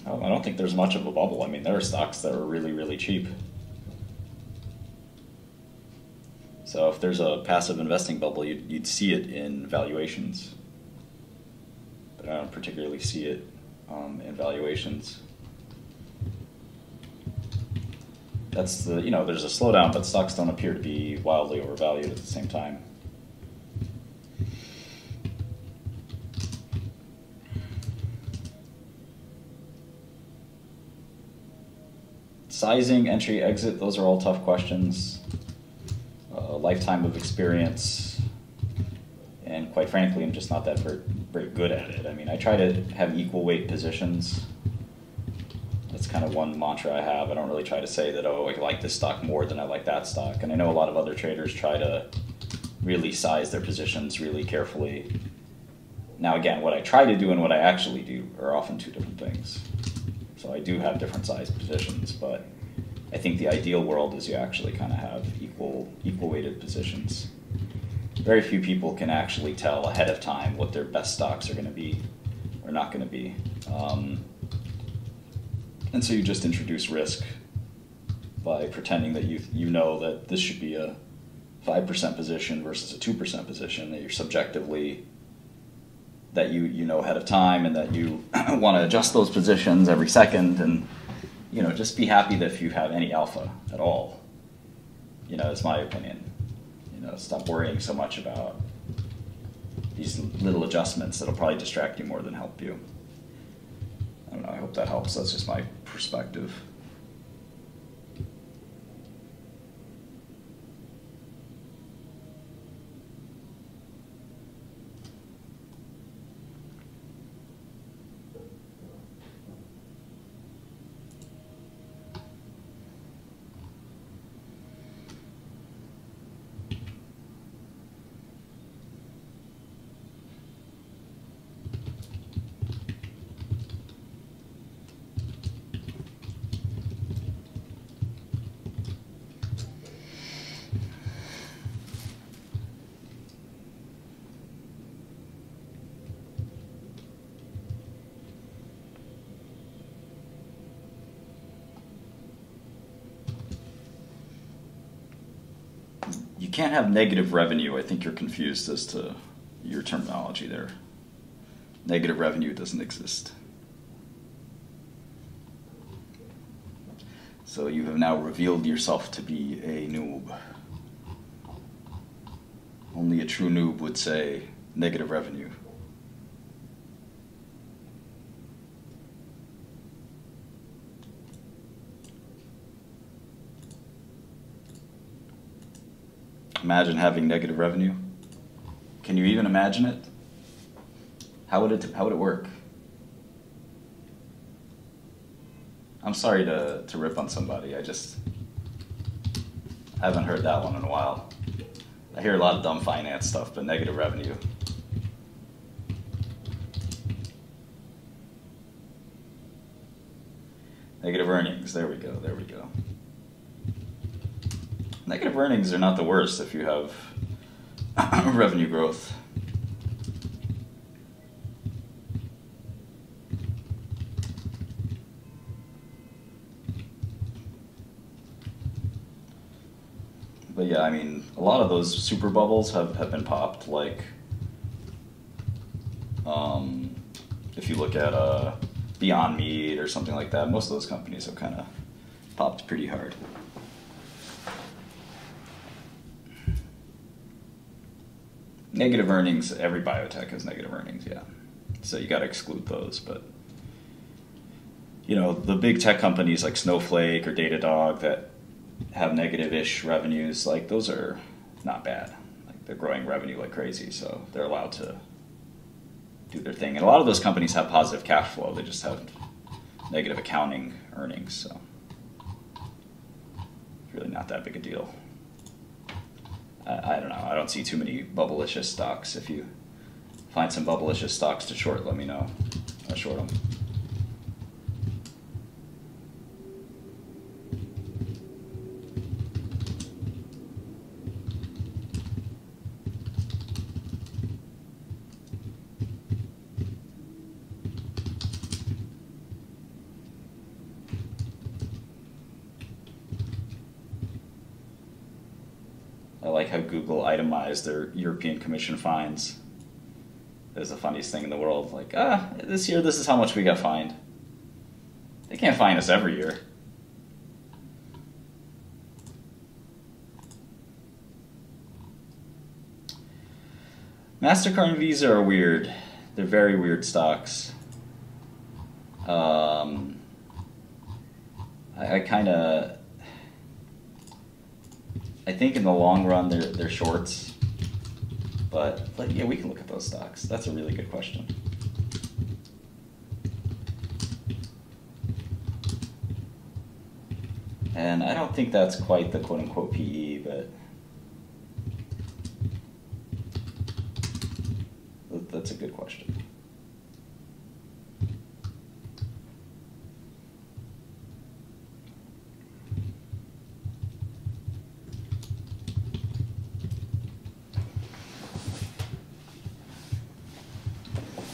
Oh, I don't think there's much of a bubble. I mean, there are stocks that are really, really cheap. So if there's a passive investing bubble, you'd see it in valuations. But I don't particularly see it in valuations. That's there's a slowdown, but stocks don't appear to be wildly overvalued at the same time. Sizing, entry, exit, those are all tough questions. Lifetime of experience, and quite frankly, I'm just not that very good at it. I mean, I try to have equal weight positions. That's kind of one mantra I have. I don't really try to say that, oh, I like this stock more than I like that stock. And I know a lot of other traders try to really size their positions really carefully. Now, again, what I try to do and what I actually do are often two different things. So I do have different size positions, but I think the ideal world is you actually kind of have equal weighted positions. Very few people can actually tell ahead of time what their best stocks are going to be or not going to be. And so you just introduce risk by pretending that you know that this should be a 5% position versus a 2% position, that you're subjectively, that you know ahead of time, and that you want to adjust those positions every second, and just be happy that if you have any alpha at all. It's my opinion. Stop worrying so much about these little adjustments that'll probably distract you more than help you. I don't know, I hope that helps. That's just my perspective. You can't have negative revenue. I think you're confused as to your terminology there. Negative revenue doesn't exist. So you have now revealed yourself to be a noob. Only a true noob would say negative revenue. Imagine having negative revenue. Can you even imagine it? How would it work? I'm sorry to rip on somebody. I haven't heard that one in a while. I hear a lot of dumb finance stuff, but negative revenue. Negative earnings. There we go. Negative earnings are not the worst if you have revenue growth. But yeah, I mean, a lot of those super bubbles have been popped. Like, if you look at Beyond Meat or something like that, most of those companies have kind of popped pretty hard. Negative earnings, every biotech has negative earnings, yeah. So you got to exclude those. But, the big tech companies like Snowflake or Datadog that have negative-ish revenues, like those are not bad. Like they're growing revenue like crazy, so they're allowed to do their thing. And a lot of those companies have positive cash flow. They just have negative accounting earnings, so it's really not that big a deal. I don't know. I don't see too many bubblicious stocks. If you find some bubblicious stocks to short, let me know. I'll short them. like how Google itemized their European Commission fines. It was the funniest thing in the world. Like, this year this is how much we got fined. They can't fine us every year. MasterCard and Visa are weird. They're very weird stocks. I think in the long run they're shorts, but yeah, we can look at those stocks. That's a really good question. And I don't think that's quite the quote-unquote PE, but that's a good question.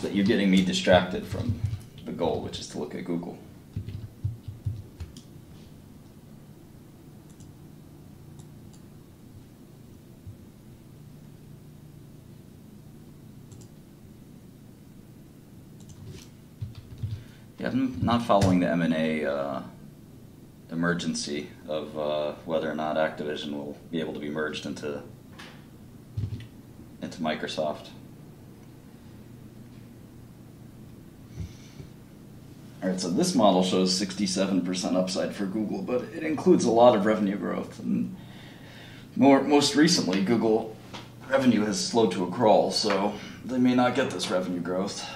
But you're getting me distracted from the goal, which is to look at Google. Yeah, I'm not following the M&A emergency of whether or not Activision will be able to be merged into Microsoft. All right, so this model shows 67% upside for Google, but it includes a lot of revenue growth. And most recently, Google revenue has slowed to a crawl, so they may not get this revenue growth.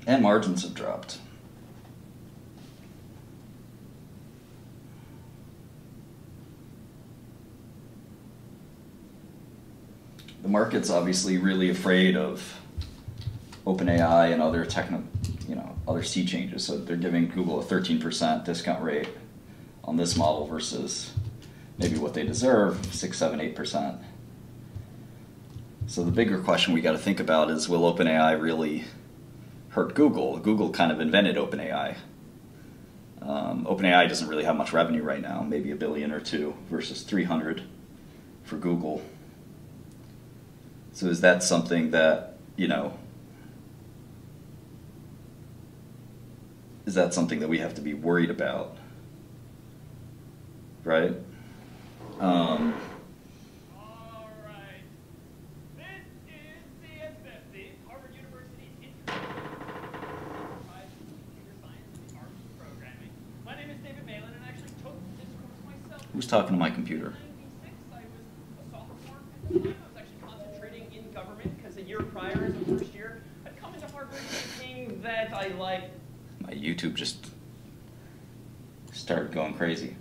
And margins have dropped. The market's obviously really afraid of OpenAI and other other sea changes. So they're giving Google a 13% discount rate on this model versus maybe what they deserve, 6, 7, 8%. So the bigger question we got to think about is, will OpenAI really hurt Google? Google kind of invented OpenAI. OpenAI doesn't really have much revenue right now, maybe $1 billion or $2 billion versus 300 for Google. So is that something that, is that something that we have to be worried about? Right? All right. This is CSFC, Harvard University's Computer Science and Arms Programming. My name is David Malin, and I actually took this course myself. Who's talking to my computer? In 1996, I was a sophomore at the time. I was actually concentrating in government because a year prior, as a first year, I'd come into Harvard thinking that I liked. My YouTube just started going crazy.